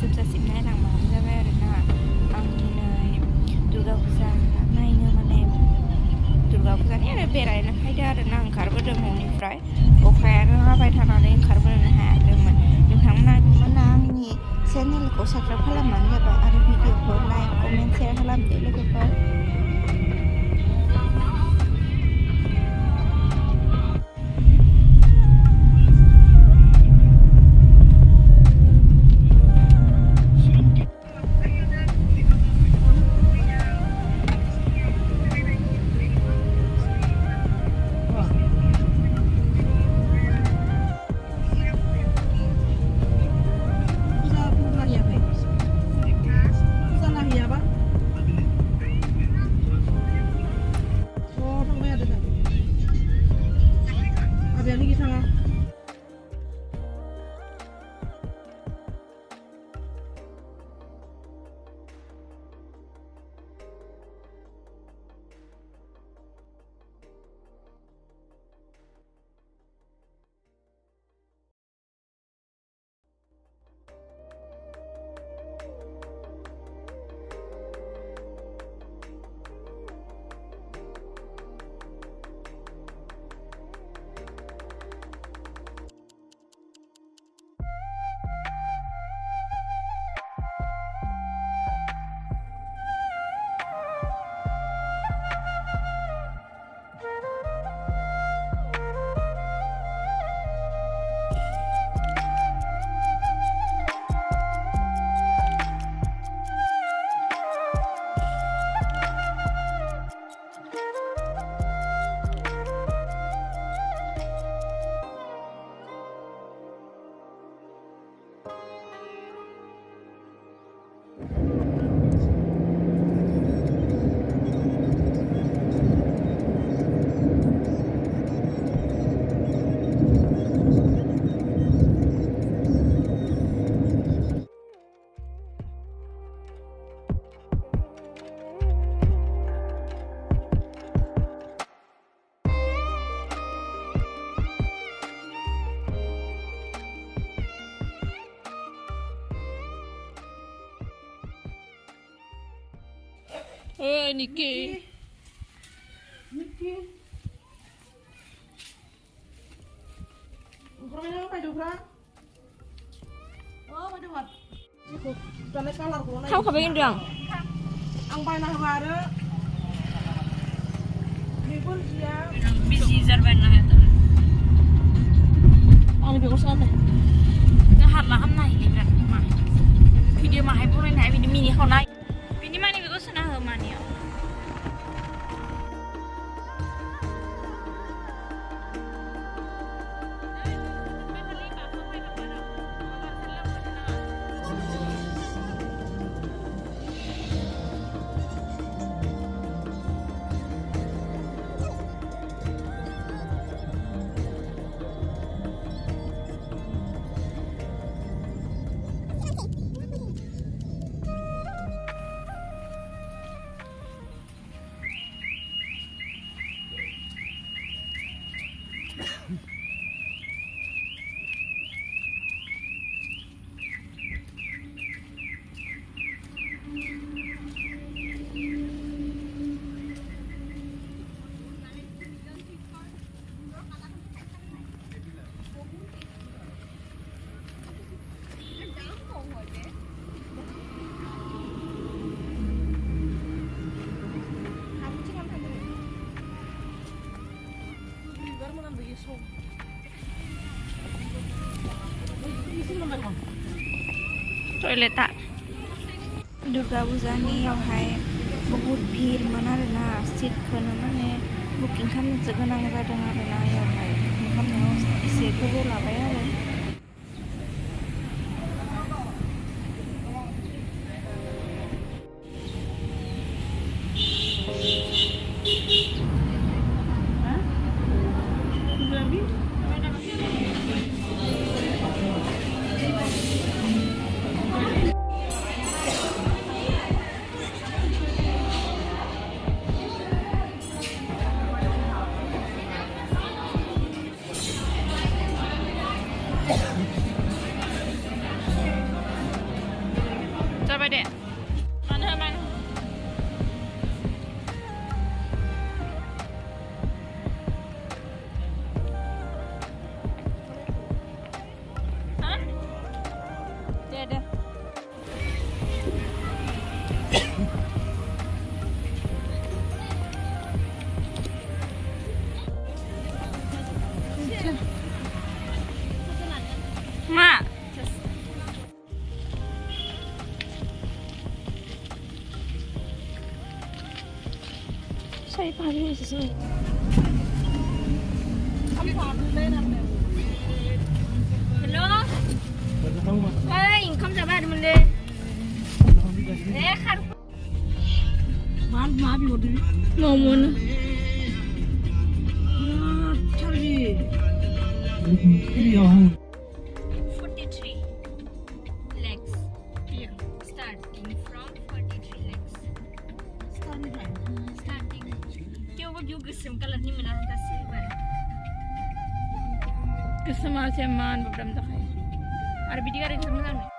जोबजासिम नायलांबानो जाबाय आरोना आंनि नै दुर्गा फुजा नायनो माने दुर्गा फुजानि आरो बेरायनो फैदो आरोना ओंखारबोदों न'निफ्राय अखायानो हाबाय थानानै ओंखारबोनो हायाखैमोन नोंथांमोना आंनि चेनेलखौ साबस्क्राइब खालामबानो जाबाय आरो भिडिअखौ लाइक कमेन्ट शेयार खालामदो लोगोफोर Niki. Kau kepengen dong? Ang panah baru. Bibur siap. Bisi zarban lah itu. Ang bibur sana. Ngehat lah am naik ni berat mah. Video mah hype orang naik video mini kau naik. Ini mana bibur sana mana? Toilet tak Durga Pujaniयावहाय बहुत भिरमोन आरोना सिटखौनो माने बुकिं खालामनोसो गोनां जादों आरोना यावहाय बुकिं खालामनायाव एसे गोबाव लाबाय आरो माใช่ป่ะพี่สุด Hello ơi không chào bạn mình đi để khăn Má bị một đi. ngồi muốn Chào gì? 43 legs here starting from 43 legs starting क्या वो जो किस्म कलर नहीं मिला था से बारे किस्म आसे मान बब्रम दखाई अरे वीडियो रे समझ में